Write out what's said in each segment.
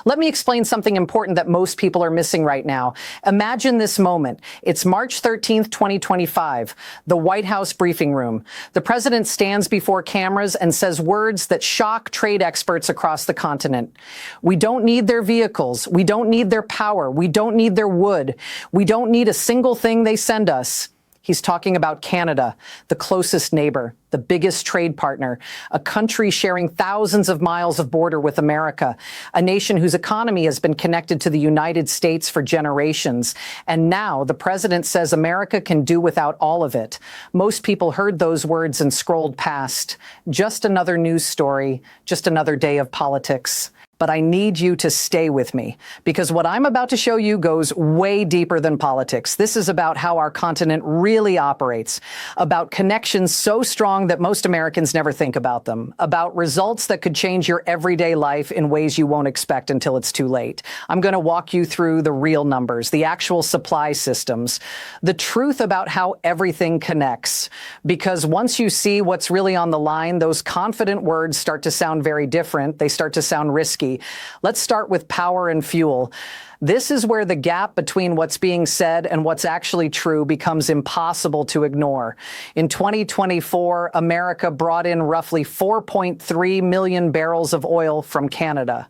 Let me explain something important that most people are missing right now. Imagine this moment. It's March 13th, 2025, the White House briefing room. The president stands before cameras and says words that shock trade experts across the continent. We don't need their vehicles. We don't need their power. We don't need their wood. We don't need a single thing they send us. He's talking about Canada, the closest neighbor, the biggest trade partner, a country sharing thousands of miles of border with America, a nation whose economy has been connected to the United States for generations. And now the president says America can do without all of it. Most people heard those words and scrolled past. Just another news story, just another day of politics. But I need you to stay with me, because what I'm about to show you goes way deeper than politics. This is about how our continent really operates, about connections so strong that most Americans never think about them, about results that could change your everyday life in ways you won't expect until it's too late. I'm going to walk you through the real numbers, the actual supply systems, the truth about how everything connects. Because once you see what's really on the line, those confident words start to sound very different. They start to sound risky. Let's start with power and fuel. This is where the gap between what's being said and what's actually true becomes impossible to ignore. In 2024, America brought in roughly 4.3 million barrels of oil from Canada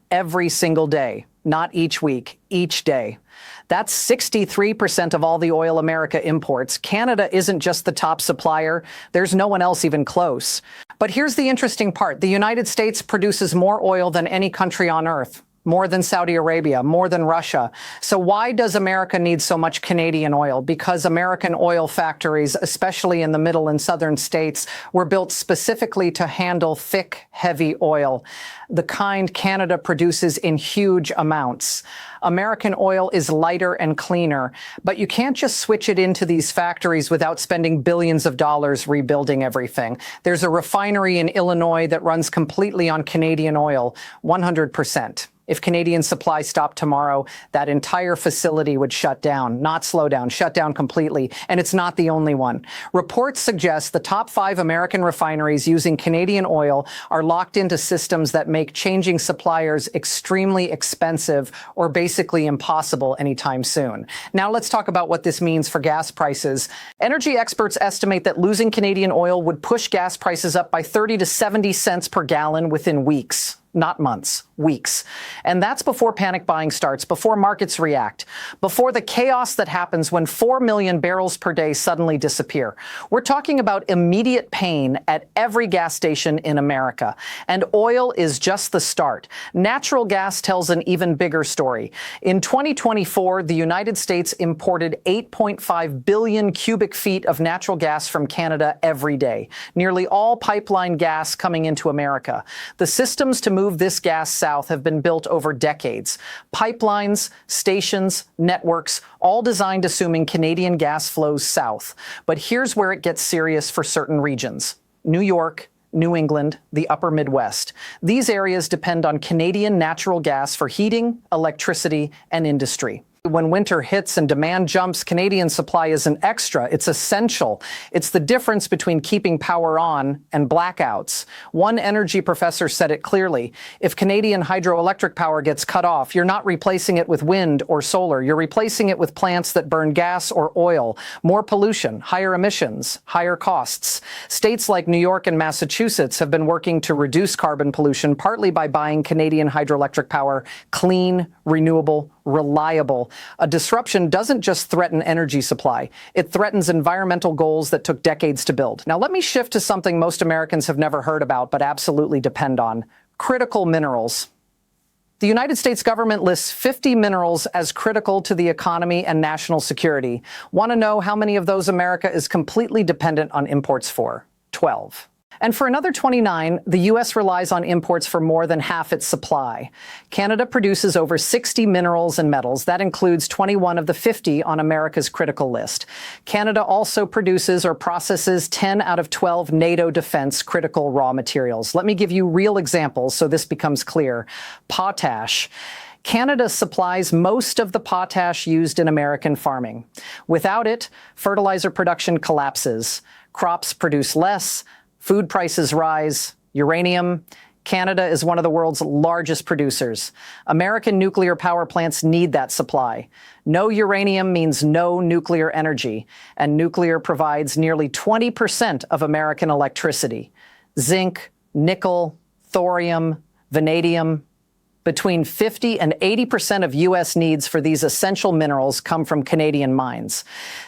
every single day, not each week, each day. That's 63% of all the oil America imports. Canada isn't just the top supplier. There's no one else even close. But here's the interesting part. The United States produces more oil than any country on earth, more than Saudi Arabia, more than Russia. So why does America need so much Canadian oil? Because American oil factories, especially in the middle and southern states, were built specifically to handle thick, heavy oil, the kind Canada produces in huge amounts. American oil is lighter and cleaner, but you can't just switch it into these factories without spending billions of dollars rebuilding everything. There's a refinery in Illinois that runs completely on Canadian oil, 100%. If Canadian supply stopped tomorrow, that entire facility would shut down, not slow down, shut down completely. And it's not the only one. Reports suggest the top 5 American refineries using Canadian oil are locked into systems that make changing suppliers extremely expensive or basically impossible anytime soon. Now let's talk about what this means for gas prices. Energy experts estimate that losing Canadian oil would push gas prices up by 30 to 70 cents per gallon within weeks. Not months, weeks. And that's before panic buying starts, before markets react, before the chaos that happens when 4 million barrels per day suddenly disappear. We're talking about immediate pain at every gas station in America. And oil is just the start. Natural gas tells an even bigger story. In 2024, the United States imported 8.5 billion cubic feet of natural gas from Canada every day, nearly all pipeline gas coming into America. The systems to move this gas south have been built over decades. Pipelines, stations, networks, all designed assuming Canadian gas flows south. But here's where it gets serious for certain regions. New York, New England, the upper Midwest. These areas depend on Canadian natural gas for heating, electricity, and industry. When winter hits and demand jumps, Canadian supply isn't extra, it's essential. It's the difference between keeping power on and blackouts. One energy professor said it clearly. If Canadian hydroelectric power gets cut off, you're not replacing it with wind or solar. You're replacing it with plants that burn gas or oil. More pollution, higher emissions, higher costs. States like New York and Massachusetts have been working to reduce carbon pollution, partly by buying Canadian hydroelectric power, clean, renewable, reliable. A disruption doesn't just threaten energy supply. It threatens environmental goals that took decades to build. Now let me shift to something most Americans have never heard about but absolutely depend on: critical minerals. The United States government lists 50 minerals as critical to the economy and national security. Want to know how many of those America is completely dependent on imports for? 12. And for another 29, the U.S. relies on imports for more than half its supply. Canada produces over 60 minerals and metals. That includes 21 of the 50 on America's critical list. Canada also produces or processes 10 out of 12 NATO defense critical raw materials. Let me give you real examples so this becomes clear. Potash. Canada supplies most of the potash used in American farming. Without it, fertilizer production collapses. Crops produce less. Food prices rise. Uranium. Canada is one of the world's largest producers. American nuclear power plants need that supply. No uranium means no nuclear energy, and nuclear provides nearly 20% of American electricity. Zinc, nickel, thorium, vanadium. Between 50 and 80% of U.S. needs for these essential minerals come from Canadian mines.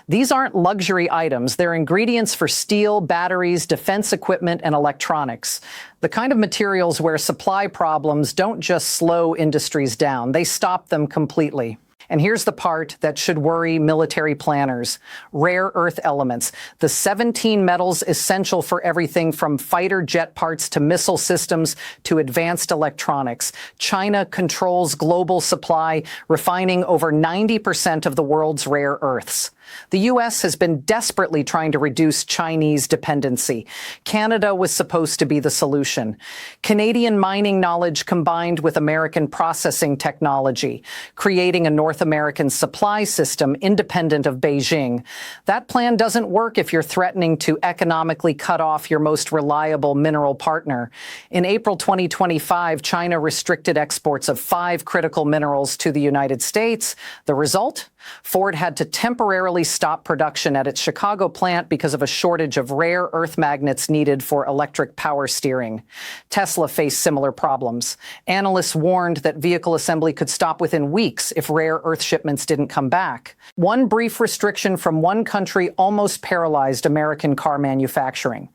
These aren't luxury items. They're ingredients for steel, batteries, defense equipment, and electronics. The kind of materials where supply problems don't just slow industries down, they stop them completely. And here's the part that should worry military planners: rare earth elements, the 17 metals essential for everything from fighter jet parts to missile systems to advanced electronics. China controls global supply, refining over 90% of the world's rare earths. The U.S. has been desperately trying to reduce Chinese dependency. Canada was supposed to be the solution. Canadian mining knowledge combined with American processing technology, creating a North American supply system independent of Beijing. That plan doesn't work if you're threatening to economically cut off your most reliable mineral partner. In April 2025, China restricted exports of 5 critical minerals to the United States. The result? Ford had to temporarily stop production at its Chicago plant because of a shortage of rare earth magnets needed for electric power steering. Tesla faced similar problems. Analysts warned that vehicle assembly could stop within weeks if rare earth shipments didn't come back. One brief restriction from one country almost paralyzed American car manufacturing.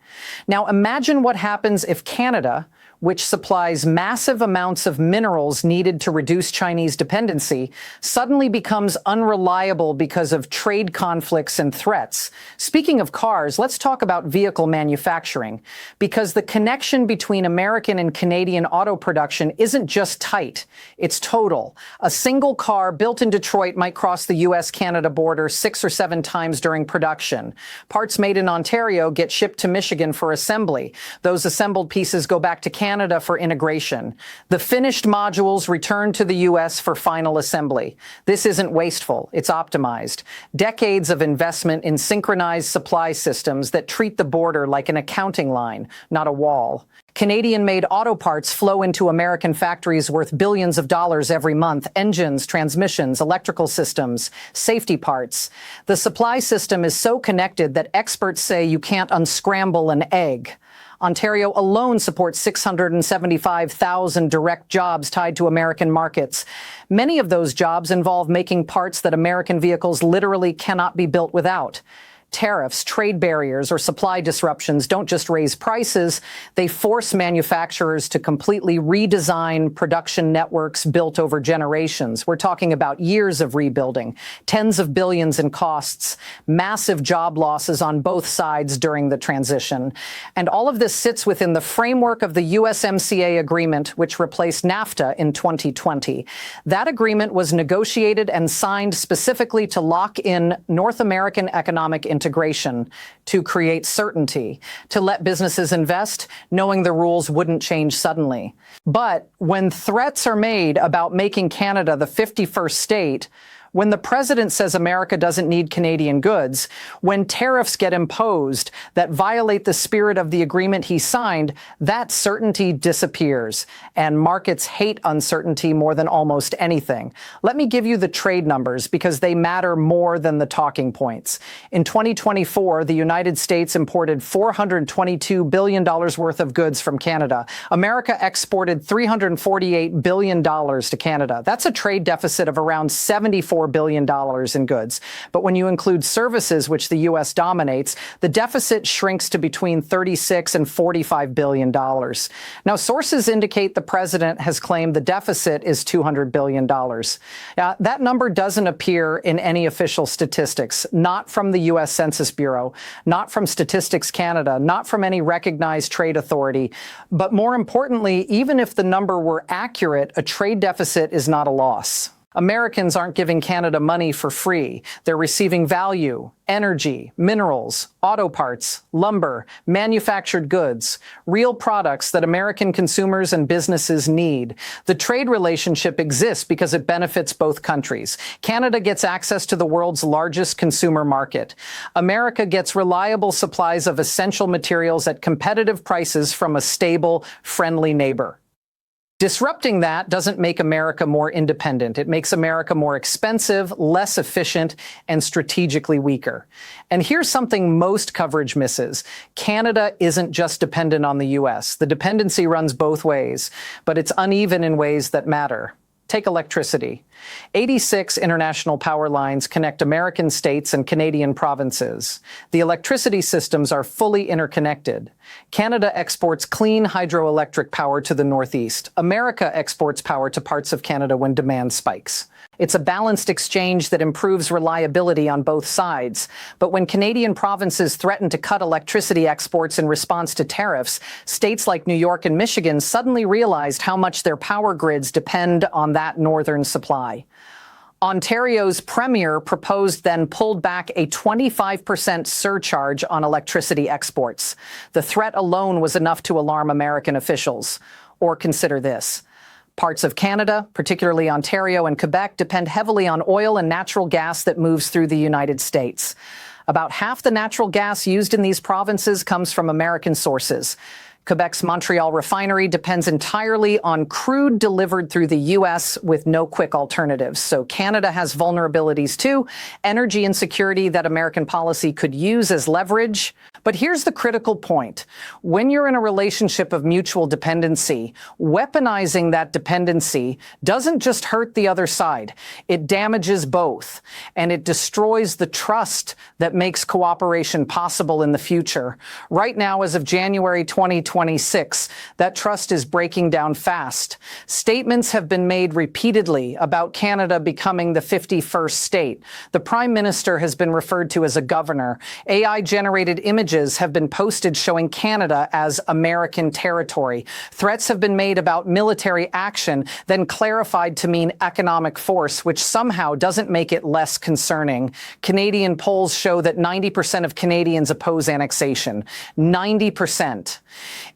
Now imagine what happens if Canada, which supplies massive amounts of minerals needed to reduce Chinese dependency, suddenly becomes unreliable because of trade conflicts and threats. Speaking of cars, let's talk about vehicle manufacturing, because the connection between American and Canadian auto production isn't just tight, it's total. A single car built in Detroit might cross the U.S.-Canada border 6 or 7 times during production. Parts made in Ontario get shipped to Michigan for assembly. Those assembled pieces go back to Canada for integration. The finished modules return to the U.S. for final assembly. This isn't wasteful, it's optimized. Decades of investment in synchronized supply systems that treat the border like an accounting line, not a wall. Canadian-made auto parts flow into American factories worth billions of dollars every month: engines, transmissions, electrical systems, safety parts. The supply system is so connected that experts say you can't unscramble an egg. Ontario alone supports 675,000 direct jobs tied to American markets. Many of those jobs involve making parts that American vehicles literally cannot be built without. Tariffs, trade barriers, or supply disruptions don't just raise prices, they force manufacturers to completely redesign production networks built over generations. We're talking about years of rebuilding, tens of billions in costs, massive job losses on both sides during the transition. And all of this sits within the framework of the USMCA agreement, which replaced NAFTA in 2020. That agreement was negotiated and signed specifically to lock in North American economic integration, to create certainty, to let businesses invest, knowing the rules wouldn't change suddenly. But when threats are made about making Canada the 51st state, when the president says America doesn't need Canadian goods, when tariffs get imposed that violate the spirit of the agreement he signed, that certainty disappears. And markets hate uncertainty more than almost anything. Let me give you the trade numbers because they matter more than the talking points. In 2024, the United States imported $422 billion worth of goods from Canada. America exported $348 billion to Canada. That's a trade deficit of around $74 billion in goods. But when you include services, which the U.S. dominates, the deficit shrinks to between $36 and $45 billion. Now, sources indicate the president has claimed the deficit is $200 billion. That number doesn't appear in any official statistics, not from the U.S. Census Bureau, not from Statistics Canada, not from any recognized trade authority. But more importantly, even if the number were accurate, a trade deficit is not a loss. Americans aren't giving Canada money for free. They're receiving value, energy, minerals, auto parts, lumber, manufactured goods, real products that American consumers and businesses need. The trade relationship exists because it benefits both countries. Canada gets access to the world's largest consumer market. America gets reliable supplies of essential materials at competitive prices from a stable, friendly neighbor. Disrupting that doesn't make America more independent. It makes America more expensive, less efficient, and strategically weaker. And here's something most coverage misses. Canada isn't just dependent on the U.S. The dependency runs both ways, but it's uneven in ways that matter. Take electricity. 86 international power lines connect American states and Canadian provinces. The electricity systems are fully interconnected. Canada exports clean hydroelectric power to the Northeast. America exports power to parts of Canada when demand spikes. It's a balanced exchange that improves reliability on both sides. But when Canadian provinces threaten to cut electricity exports in response to tariffs, states like New York and Michigan suddenly realized how much their power grids depend on that northern supply. Ontario's premier proposed then pulled back a 25% surcharge on electricity exports. The threat alone was enough to alarm American officials. Or consider this. Parts of Canada, particularly Ontario and Quebec, depend heavily on oil and natural gas that moves through the United States. About half the natural gas used in these provinces comes from American sources. Quebec's Montreal refinery depends entirely on crude delivered through the U.S. with no quick alternatives. So Canada has vulnerabilities too, energy insecurity that American policy could use as leverage. But here's the critical point. When you're in a relationship of mutual dependency, weaponizing that dependency doesn't just hurt the other side. It damages both, and it destroys the trust that makes cooperation possible in the future. Right now, as of January 2026, that trust is breaking down fast. Statements have been made repeatedly about Canada becoming the 51st state. The Prime Minister has been referred to as a governor. AI-generated images have been posted showing Canada as American territory. Threats have been made about military action, then clarified to mean economic force, which somehow doesn't make it less concerning. Canadian polls show that 90% of Canadians oppose annexation. 90%.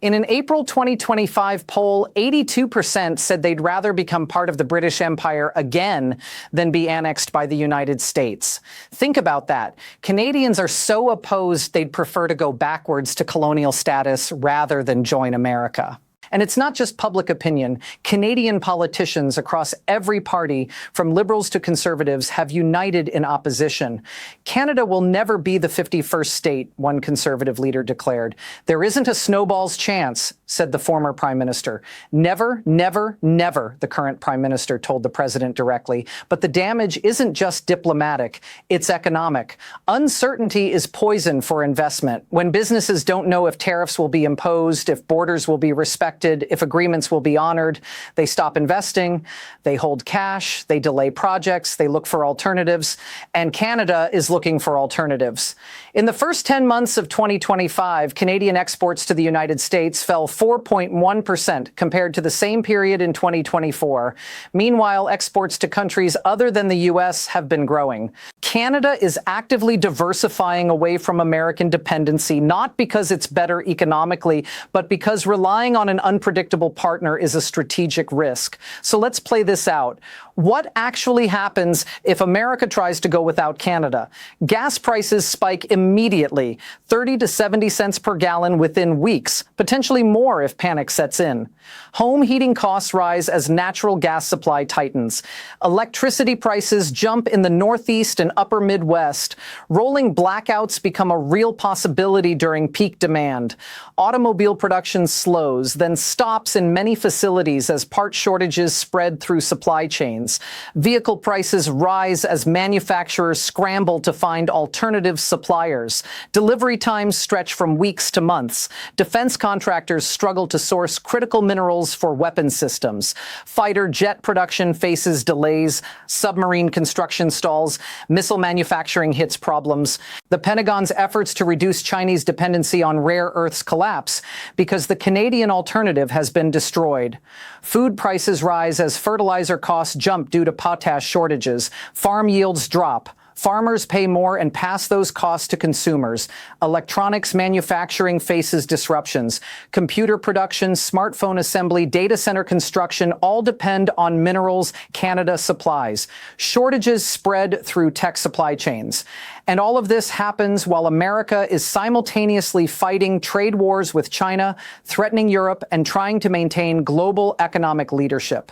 In an April 2025 poll, 82% said they'd rather become part of the British Empire again than be annexed by the United States. Think about that. Canadians are so opposed they'd prefer to go backwards to colonial status rather than join America. And it's not just public opinion. Canadian politicians across every party, from liberals to conservatives, have united in opposition. Canada will never be the 51st state, one conservative leader declared. There isn't a snowball's chance, said the former prime minister. Never, never, never, the current prime minister told the president directly. But the damage isn't just diplomatic, it's economic. Uncertainty is poison for investment. When businesses don't know if tariffs will be imposed, if borders will be respected, if agreements will be honored, they stop investing, they hold cash, they delay projects, they look for alternatives, and Canada is looking for alternatives. In the first 10 months of 2025, Canadian exports to the United States fell 4.1% compared to the same period in 2024. Meanwhile, exports to countries other than the U.S. have been growing. Canada is actively diversifying away from American dependency, not because it's better economically, but because relying on an unpredictable partner is a strategic risk. So let's play this out. What actually happens if America tries to go without Canada? Gas prices spike immediately, 30 to 70 cents per gallon within weeks, potentially more if panic sets in. Home heating costs rise as natural gas supply tightens. Electricity prices jump in the Northeast and upper Midwest. Rolling blackouts become a real possibility during peak demand. Automobile production slows, then stops in many facilities as part shortages spread through supply chains. Vehicle prices rise as manufacturers scramble to find alternative suppliers. Delivery times stretch from weeks to months. Defense contractors struggle to source critical minerals for weapon systems. Fighter jet production faces delays. Submarine construction stalls. Missile missile manufacturing hits problems. The Pentagon's efforts to reduce Chinese dependency on rare earths collapse because the Canadian alternative has been destroyed. Food prices rise as fertilizer costs jump due to potash shortages. Farm yields drop. Farmers pay more and pass those costs to consumers. Electronics manufacturing faces disruptions. Computer production, smartphone assembly, data center construction all depend on minerals Canada supplies. Shortages spread through tech supply chains. And all of this happens while America is simultaneously fighting trade wars with China, threatening Europe, and trying to maintain global economic leadership.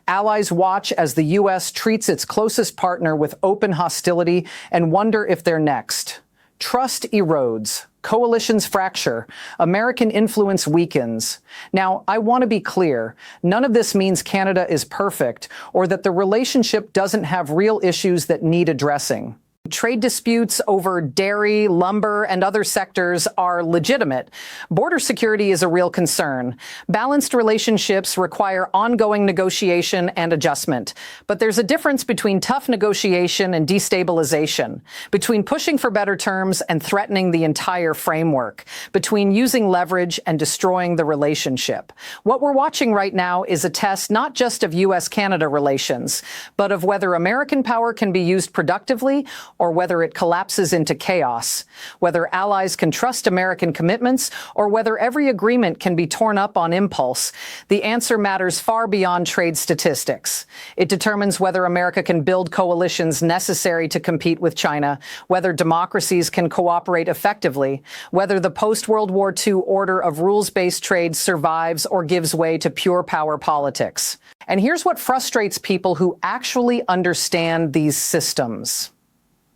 Allies watch as the U.S. treats its closest partner with open hostility and wonder if they're next. Trust erodes. Coalitions fracture. American influence weakens. Now, I want to be clear. None of this means Canada is perfect or that the relationship doesn't have real issues that need addressing. Trade disputes over dairy, lumber, and other sectors are legitimate. Border security is a real concern. Balanced relationships require ongoing negotiation and adjustment. But there's a difference between tough negotiation and destabilization, between pushing for better terms and threatening the entire framework, between using leverage and destroying the relationship. What we're watching right now is a test not just of U.S.-Canada relations, but of whether American power can be used productively or whether it collapses into chaos, whether allies can trust American commitments, or whether every agreement can be torn up on impulse. The answer matters far beyond trade statistics. It determines whether America can build coalitions necessary to compete with China, whether democracies can cooperate effectively, whether the post-World War II order of rules-based trade survives or gives way to pure power politics. And here's what frustrates people who actually understand these systems.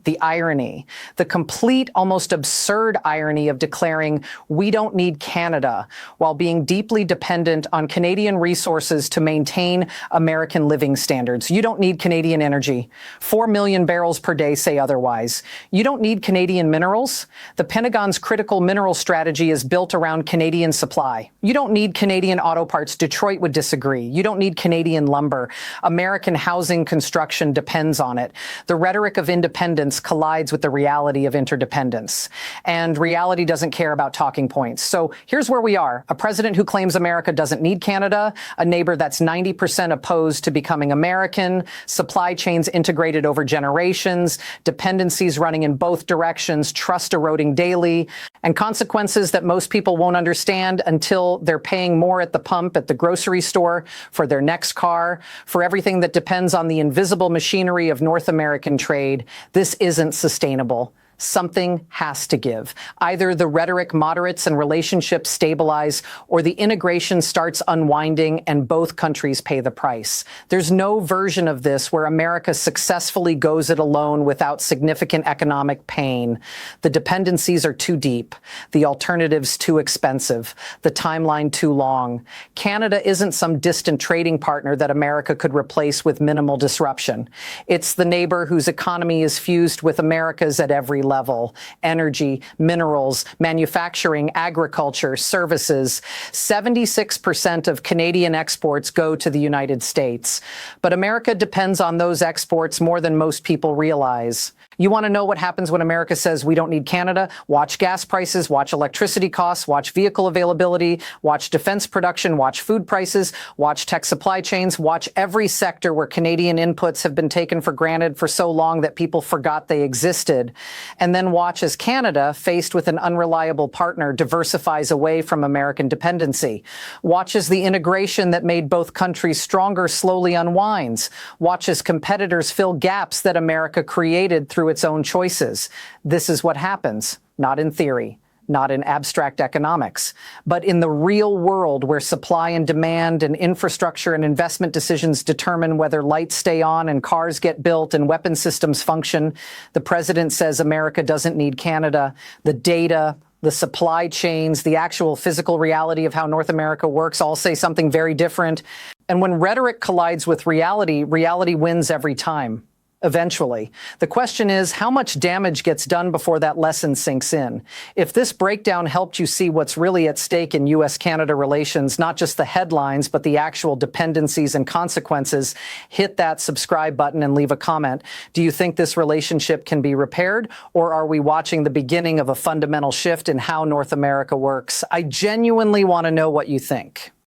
The irony, the complete, almost absurd irony of declaring we don't need Canada while being deeply dependent on Canadian resources to maintain American living standards. You don't need Canadian energy. 4 million barrels per day say otherwise. You don't need Canadian minerals. The Pentagon's critical mineral strategy is built around Canadian supply. You don't need Canadian auto parts. Detroit would disagree. You don't need Canadian lumber. American housing construction depends on it. The rhetoric of independence collides with the reality of interdependence. And reality doesn't care about talking points. So here's where we are. A president who claims America doesn't need Canada, a neighbor that's 90% opposed to becoming American, supply chains integrated over generations, dependencies running in both directions, trust eroding daily, and consequences that most people won't understand until they're paying more at the pump at the grocery store, for their next car, for everything that depends on the invisible machinery of North American trade. This isn't sustainable. Something has to give. Either the rhetoric moderates and relationships stabilize, or the integration starts unwinding and both countries pay the price. There's no version of this where America successfully goes it alone without significant economic pain. The dependencies are too deep, the alternatives too expensive, the timeline too long. Canada isn't some distant trading partner that America could replace with minimal disruption. It's the neighbor whose economy is fused with America's at every level: energy, minerals, manufacturing, agriculture, services. 76% of Canadian exports go to the United States. But America depends on those exports more than most people realize. You want to know what happens when America says we don't need Canada? Watch gas prices, watch electricity costs, watch vehicle availability, watch defense production, watch food prices, watch tech supply chains, watch every sector where Canadian inputs have been taken for granted for so long that people forgot they existed. And then watch as Canada, faced with an unreliable partner, diversifies away from American dependency. Watch as the integration that made both countries stronger slowly unwinds. Watch as competitors fill gaps that America created through its own choices. This is what happens, not in theory, not in abstract economics, but in the real world where supply and demand and infrastructure and investment decisions determine whether lights stay on and cars get built and weapon systems function. The president says America doesn't need Canada. The data, the supply chains, the actual physical reality of how North America works all say something very different. And when rhetoric collides with reality, reality wins every time. Eventually. The question is, how much damage gets done before that lesson sinks in? If this breakdown helped you see what's really at stake in U.S.-Canada relations, not just the headlines, but the actual dependencies and consequences, hit that subscribe button and leave a comment. Do you think this relationship can be repaired, or are we watching the beginning of a fundamental shift in how North America works? I genuinely want to know what you think.